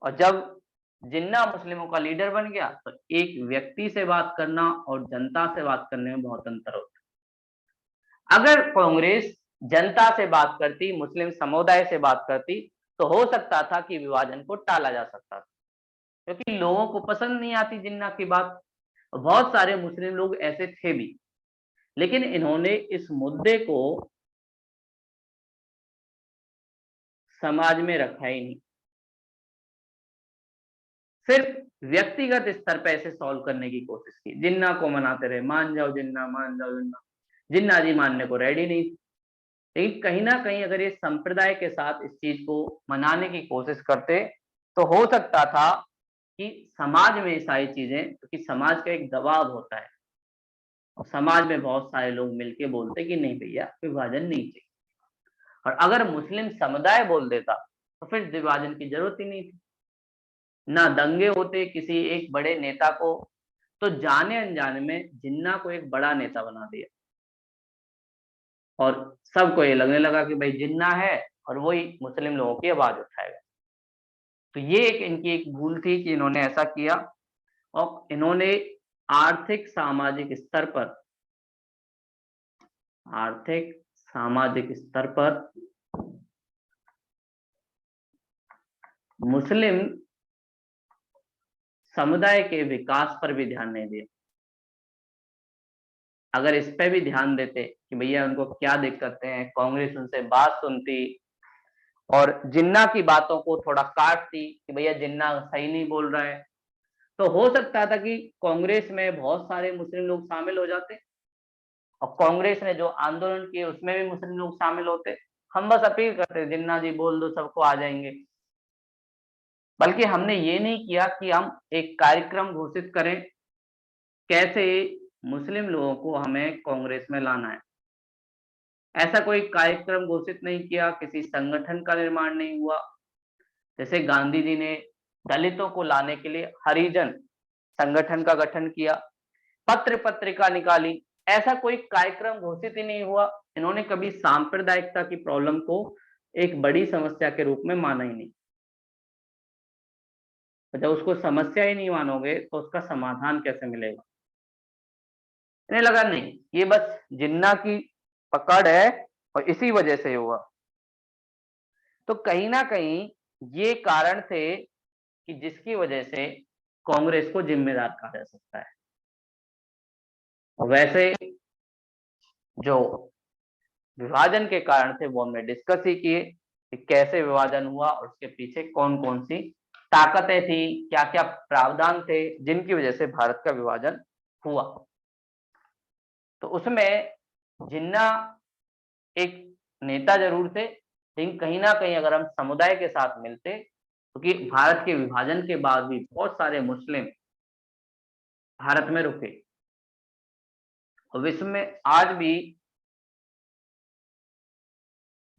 और जब जिन्ना मुस्लिमों का लीडर बन गया तो एक व्यक्ति से बात करना और जनता से बात करने में बहुत अंतर होता है। अगर कांग्रेस जनता से बात करती, मुस्लिम समुदाय से बात करती, तो हो सकता था कि विभाजन को टाला जा सकता था, क्योंकि लोगों को पसंद नहीं आती जिन्ना की बात। बहुत सारे मुस्लिम लोग ऐसे थे भी, लेकिन इन्होंने इस मुद्दे को समाज में रखा ही नहीं, सिर्फ व्यक्तिगत स्तर पर इसे सॉल्व करने की कोशिश की, जिन्ना को मनाते रहे, मान जाओ जिन्ना, मान जाओ जिन्ना। जिन्ना जी मानने को रेडी नहीं। लेकिन कहीं ना कहीं अगर ये संप्रदाय के साथ इस चीज को मनाने की कोशिश करते तो हो सकता था कि समाज में सारी चीजें, क्योंकि समाज का एक दबाव होता है और समाज में बहुत सारे लोग मिलके बोलते कि नहीं भैया विभाजन नहीं चाहिए, और अगर मुस्लिम समुदाय बोल देता तो फिर विभाजन की जरूरत ही नहीं थी, ना दंगे होते किसी एक बड़े नेता को। तो जाने अनजाने में जिन्ना को एक बड़ा नेता बना दिया और सबको ये लगने लगा कि भाई जिन्ना है और वही मुस्लिम लोगों की आवाज उठाएगा। तो ये एक इनकी एक भूल थी कि इन्होंने ऐसा किया, और इन्होंने आर्थिक सामाजिक स्तर पर, आर्थिक सामाजिक स्तर पर मुस्लिम समुदाय के विकास पर भी ध्यान नहीं दिया। अगर इस पे भी ध्यान देते कि भैया उनको क्या दिक्कतें हैं, कांग्रेस उनसे बात सुनती और जिन्ना की बातों को थोड़ा काटती कि भैया जिन्ना सही नहीं बोल रहा है, तो हो सकता था कि कांग्रेस में बहुत सारे मुस्लिम लोग शामिल हो जाते और कांग्रेस ने जो आंदोलन किए उसमें भी मुस्लिम लोग शामिल होते। हम बस अपील करते जिन्ना जी बोल दो सबको आ जाएंगे, बल्कि हमने ये नहीं किया कि हम एक कार्यक्रम घोषित करें कैसे मुस्लिम लोगों को हमें कांग्रेस में लाना है। ऐसा कोई कार्यक्रम घोषित नहीं किया, किसी संगठन का निर्माण नहीं हुआ। जैसे गांधी जी ने दलितों को लाने के लिए हरिजन संगठन का गठन किया, पत्र पत्रिका निकाली, ऐसा कोई कार्यक्रम घोषित ही नहीं हुआ। इन्होंने कभी सांप्रदायिकता की प्रॉब्लम को एक बड़ी समस्या के रूप में माना ही नहीं। तो जब उसको समस्या ही नहीं मानोगे तो उसका समाधान कैसे मिलेगा। इन्हें लगा नहीं ये बस जिन्ना की पकड़ है और इसी वजह से हुआ। तो कहीं ना कहीं ये कारण थे कि जिसकी वजह से कांग्रेस को जिम्मेदार कहा जा सकता है। और वैसे जो विभाजन के कारण थे वो हमने डिस्कस ही किए कि कैसे विभाजन हुआ और उसके पीछे कौन कौन सी ताकतें थी, क्या क्या प्रावधान थे जिनकी वजह से भारत का विभाजन हुआ। तो उसमें जिन्ना एक नेता जरूर थे, लेकिन कहीं ना कहीं अगर हम समुदाय के साथ मिलते, क्योंकि भारत के विभाजन के बाद भी बहुत सारे मुस्लिम भारत में रुके और विश्व में आज भी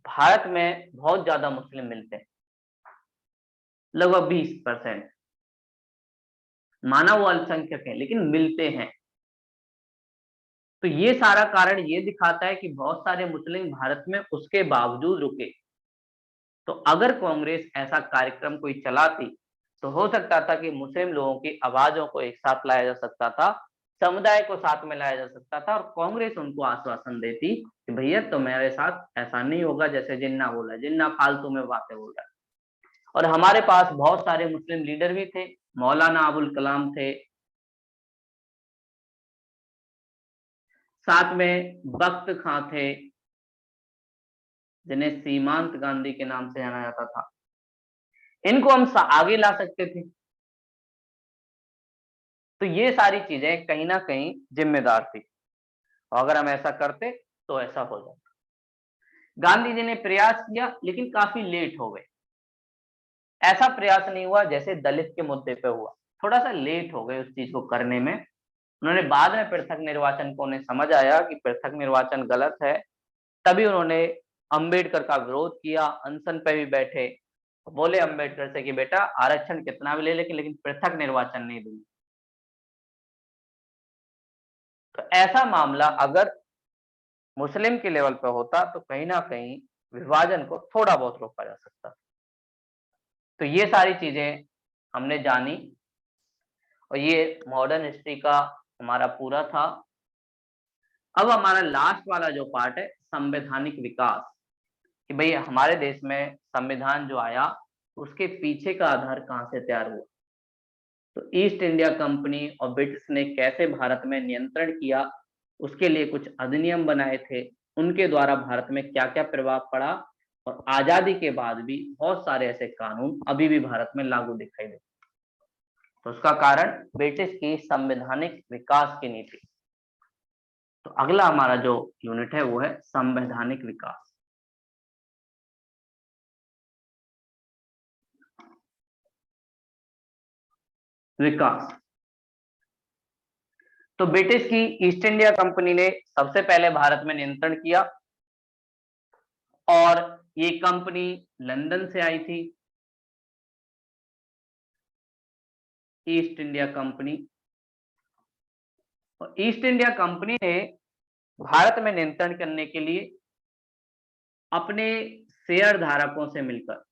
भारत में बहुत ज्यादा मुस्लिम मिलते हैं, लगभग 20%। माना वो अल्पसंख्यक है लेकिन मिलते हैं। तो ये सारा कारण ये दिखाता है कि बहुत सारे मुस्लिम भारत में उसके बावजूद रुके। तो अगर कांग्रेस ऐसा कार्यक्रम कोई चलाती तो हो सकता था कि मुस्लिम लोगों की आवाजों को एक साथ लाया जा सकता था, समुदाय को साथ में लाया जा सकता था, और कांग्रेस उनको आश्वासन देती कि भैया तुम्हारे साथ ऐसा नहीं होगा जैसे जिन्ना बोला, जिन्ना फालतू में बातें बोल रहा है। और हमारे पास बहुत सारे मुस्लिम लीडर भी थे, मौलाना अबुल कलाम थे, साथ में बख्त खां थे जिन्हें सीमांत गांधी के नाम से जाना जाता था। इनको हम आगे ला सकते थे। तो ये सारी चीजें कहीं ना कहीं जिम्मेदार थी, और अगर हम ऐसा करते तो ऐसा हो जाता। गांधी जी ने प्रयास किया लेकिन काफी लेट हो गए। ऐसा प्रयास नहीं हुआ जैसे दलित के मुद्दे पे हुआ, थोड़ा सा लेट हो गए उस चीज को करने में। उन्होंने बाद में पृथक निर्वाचन को उन्हें समझ आया कि पृथक निर्वाचन गलत है, तभी उन्होंने अंबेडकर का विरोध किया, अनशन पे भी बैठे, बोले अंबेडकर से कि बेटा आरक्षण कितना भी ले लेकिन पृथक निर्वाचन नहीं दूंगी। तो ऐसा मामला अगर मुस्लिम के लेवल पे होता तो कहीं ना कहीं विभाजन को थोड़ा बहुत रोका जा सकता। तो ये सारी चीजें हमने जानी, और ये मॉडर्न हिस्ट्री का हमारा पूरा था। अब हमारा लास्ट वाला जो पार्ट है संवैधानिक विकास, कि भाई हमारे देश में संविधान जो आया उसके पीछे का आधार कहाँ से तैयार हुआ। तो ईस्ट इंडिया कंपनी और ब्रिटिश ने कैसे भारत में नियंत्रण किया, उसके लिए कुछ अधिनियम बनाए थे, उनके द्वारा भारत में क्या क्या प्रभाव पड़ा, और आजादी के बाद भी बहुत सारे ऐसे कानून अभी भी भारत में लागू दिखाई देते। तो उसका कारण ब्रिटिश की संवैधानिक विकास की नीति। तो अगला हमारा जो यूनिट है वो है संवैधानिक विकास। विकास तो ब्रिटिश की ईस्ट इंडिया कंपनी ने सबसे पहले भारत में नियंत्रण किया, और ये कंपनी लंदन से आई थी, ईस्ट इंडिया कंपनी। और ईस्ट इंडिया कंपनी ने भारत में नियंत्रण करने के लिए अपने शेयर धारकों से मिलकर,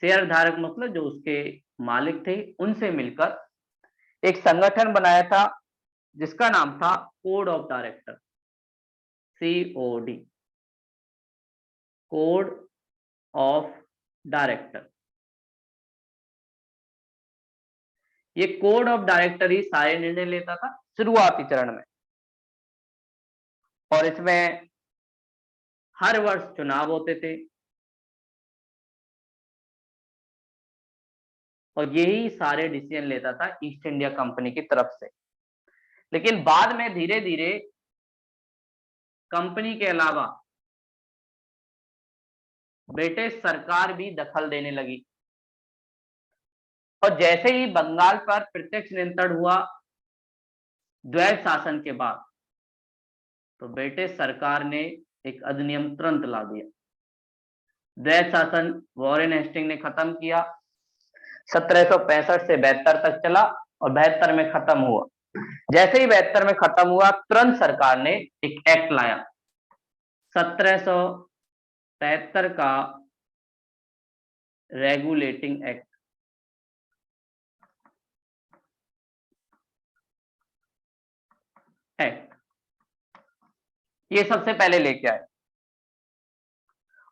शेयर धारक मतलब जो उसके मालिक थे, उनसे मिलकर एक संगठन बनाया था जिसका नाम था code of director, COD, code of director. ये कोड ऑफ डायरेक्टर ही सारे निर्णय लेता था शुरुआती चरण में, और इसमें हर वर्ष चुनाव होते थे, और यही सारे डिसीजन लेता था ईस्ट इंडिया कंपनी की तरफ से। लेकिन बाद में धीरे धीरे कंपनी के अलावा ब्रिटिश सरकार भी दखल देने लगी, और जैसे ही बंगाल पर प्रत्यक्ष नियंत्रण हुआ द्वैध शासन के बाद, तो ब्रिटिश सरकार ने एक अधिनियम तुरंत ला दिया। द्वैध शासन वॉरेन हेस्टिंग ने खत्म किया, 1765 से 72 तक चला, और 72 में खत्म हुआ। जैसे ही 72 में खत्म हुआ तुरंत सरकार ने एक एक्ट लाया, 1773 का रेगुलेटिंग एक्ट। ये सबसे पहले लेके आए,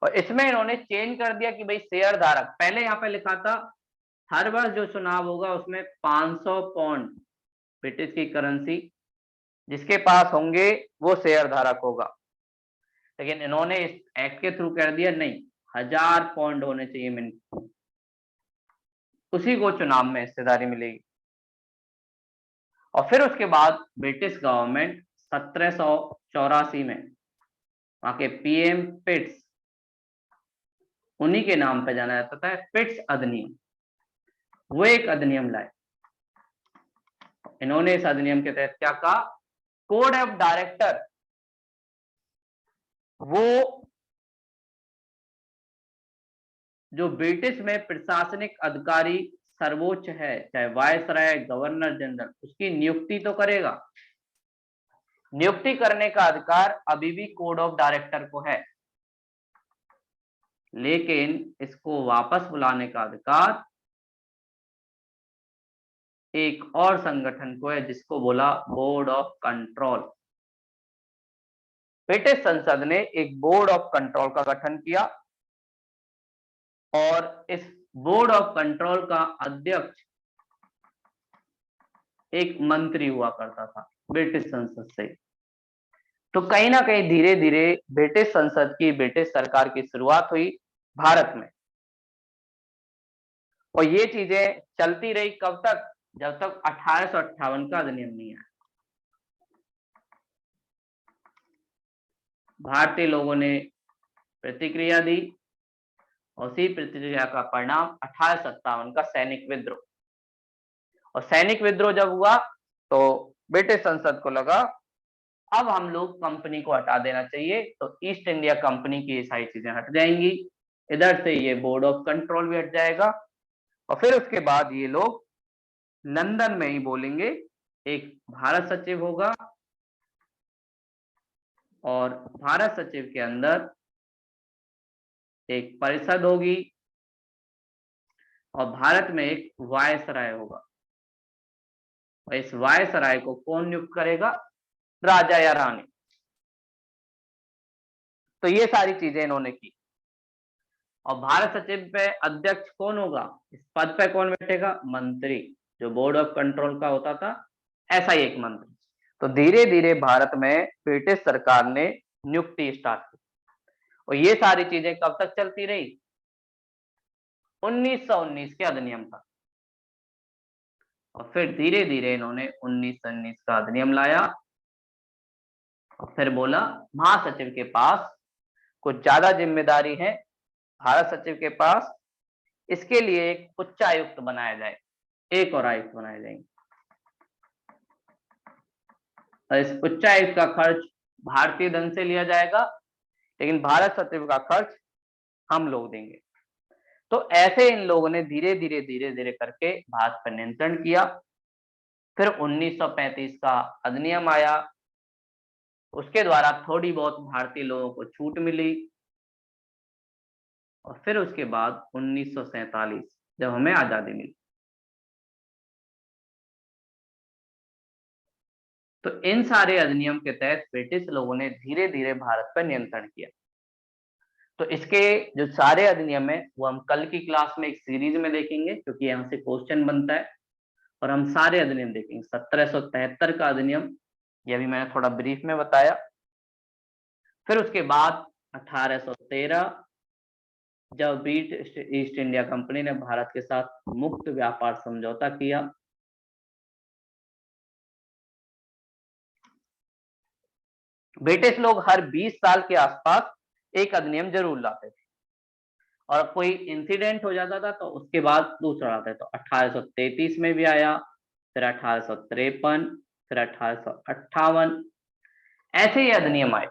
और इसमें इन्होंने चेंज कर दिया कि भाई शेयर धारक, पहले यहाँ पे लिखा था हर वर्ष जो चुनाव होगा उसमें 500 पौंड ब्रिटिश की करेंसी जिसके पास होंगे वो शेयर धारक होगा। लेकिन इन्होंने इस एक्ट के थ्रू कर दिया नहीं, 1000 पौंड होने चाहिए मिनिमम, उसी को चुनाव में हिस्सेदारी मिलेगी। और फिर उसके बाद ब्रिटिश गवर्नमेंट 1784 में वहां के PM पिट्स, उन्हीं के नाम पे जाना जाता था, पिट्स अधिनियम, वो एक अधिनियम लाए। इन्होंने इस अधिनियम के तहत क्या कहा, कोड ऑफ डायरेक्टर वो जो ब्रिटिश में प्रशासनिक अधिकारी सर्वोच्च है, चाहे वायसराय, गवर्नर जनरल, उसकी नियुक्ति तो करेगा। नियुक्ति करने का अधिकार अभी भी कोड ऑफ डायरेक्टर को है, लेकिन इसको वापस बुलाने का अधिकार एक और संगठन को है, जिसको बोला बोर्ड ऑफ कंट्रोल। ब्रिटिश संसद ने एक बोर्ड ऑफ कंट्रोल का गठन किया और इस बोर्ड ऑफ कंट्रोल का अध्यक्ष एक मंत्री हुआ करता था ब्रिटिश संसद से। तो कहीं ना कहीं धीरे धीरे ब्रिटिश संसद की, ब्रिटिश सरकार की शुरुआत हुई भारत में। और ये चीजें चलती रही कब तक? जब तक 1858 का अधिनियम नहीं आया। भारतीय लोगों ने प्रतिक्रिया दी और उसी प्रतिक्रिया का परिणाम 1857 का सैनिक विद्रोह। और सैनिक विद्रोह जब हुआ तो ब्रिटिश संसद को लगा अब हम लोग कंपनी को हटा देना चाहिए, तो ईस्ट इंडिया कंपनी की ये सारी चीजें हट जाएंगी, इधर से ये बोर्ड ऑफ कंट्रोल भी हट जाएगा। और फिर उसके बाद ये लोग लंदन में ही बोलेंगे, एक भारत सचिव होगा और भारत सचिव के अंदर एक परिषद होगी और भारत में एक वायसराय होगा। और इस वायसराय को कौन नियुक्त करेगा? राजा या रानी। तो ये सारी चीजें इन्होंने की। और भारत सचिव पे अध्यक्ष कौन होगा? इस पद पे कौन बैठेगा? मंत्री, जो बोर्ड ऑफ कंट्रोल का होता था, ऐसा ही एक मंत्री। तो धीरे धीरे भारत में ब्रिटिश सरकार ने नियुक्ति स्टार्ट की। और ये सारी चीजें कब तक चलती रही? 1919 के अधिनियम तक। और फिर धीरे धीरे इन्होंने 1919 का अधिनियम लाया और फिर बोला महासचिव के पास कुछ ज्यादा जिम्मेदारी है, भारत सचिव के पास, इसके लिए एक उच्चायुक्त बनाया जाए, एक और आयुक्त बनाए जाएंगे। और इस उच्चायुक्त का खर्च भारतीय धन से लिया जाएगा, लेकिन भारत सचिव का खर्च हम लोग देंगे। तो ऐसे इन लोगों ने धीरे धीरे करके भारत पर नियंत्रण किया। फिर 1935 का अधिनियम आया, उसके द्वारा थोड़ी बहुत भारतीय लोगों को छूट मिली। और फिर उसके बाद 1947 जब हमें आजादी मिली, तो इन सारे अधिनियम के तहत ब्रिटिश लोगों ने धीरे धीरे भारत पर नियंत्रण किया। तो इसके जो सारे अधिनियम है वो हम कल की क्लास में एक सीरीज में देखेंगे, क्योंकि यहाँ से क्वेश्चन बनता है। और हम सारे अधिनियम देखेंगे। 1773 का अधिनियम, ये भी मैंने थोड़ा ब्रीफ में बताया। फिर उसके बाद 1813 जब ब्रिटिश ईस्ट इंडिया कंपनी ने भारत के साथ मुक्त व्यापार समझौता किया। ब्रिटिश लोग हर 20 साल के आसपास एक अधिनियम जरूर लाते थे, और कोई इंसिडेंट हो जाता था तो उसके बाद दूसरा आता है। तो 1833 में भी आया, फिर 1853, फिर 1858, ऐसे ही अधिनियम आए।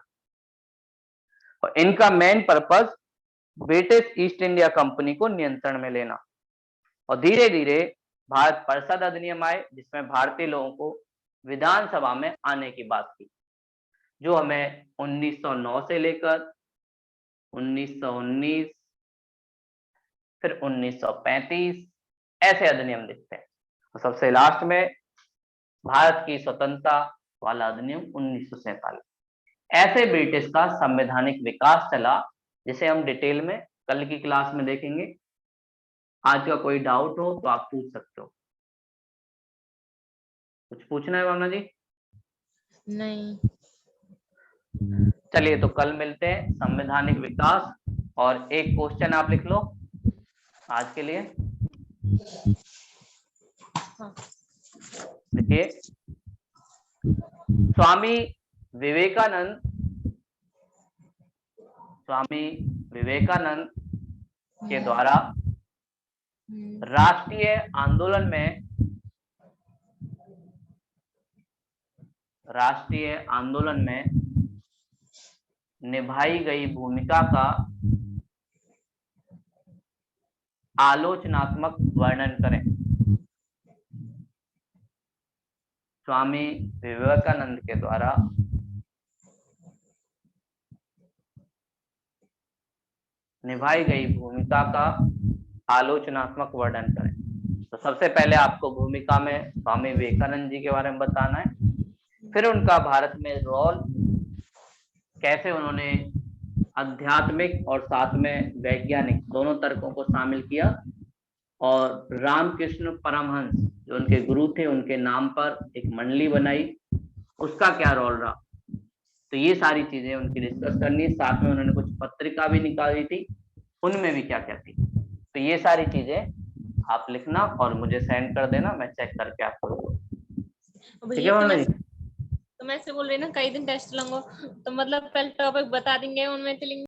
और इनका main purpose British east India company को नियंत्रण में लेना। और धीरे धीरे भारत परिषद अधिनियम आए, जिसमें भारतीय लोगों को विधानसभा में आने की बात की, जो हमें 1909 से लेकर 1919 फिर 1935 ऐसे अधिनियम दिखते हैं। और सबसे लास्ट में भारत की स्वतंत्रता वाला अधिनियम 1947। ऐसे ब्रिटिश का संवैधानिक विकास चला, जिसे हम डिटेल में कल की क्लास में देखेंगे। आज का कोई डाउट हो तो आप पूछ सकते हो। कुछ पूछना है भावना जी? नहीं। चलिए तो कल मिलते हैं। संवैधानिक विकास और एक क्वेश्चन आप लिख लो आज के लिए। देखिए, स्वामी विवेकानंद के द्वारा राष्ट्रीय आंदोलन में निभाई गई भूमिका का आलोचनात्मक वर्णन करें। स्वामी विवेकानंद के द्वारा निभाई गई भूमिका का आलोचनात्मक वर्णन करें। तो सबसे पहले आपको भूमिका में स्वामी विवेकानंद जी के बारे में बताना है, फिर उनका भारत में रोल, कैसे उन्होंने आध्यात्मिक और साथ में वैज्ञानिक दोनों तर्कों को शामिल किया, और रामकृष्ण परमहंस जो उनके गुरु थे उनके नाम पर एक मंडली बनाई, उसका क्या रोल रहा। तो ये सारी चीजें उनकी डिस्कस करनी। साथ में उन्होंने कुछ पत्रिका भी निकाली थी, उनमें भी क्या क्या थी। तो ये सारी चीजें आप लिखना और मुझे सेंड कर देना, मैं चेक करके आपको। ठीक है भैया भावना जी? तो मैं से बोल रही ना कई दिन टेस्ट लूंगा, तो मतलब पहले टॉपिक बता देंगे उनमें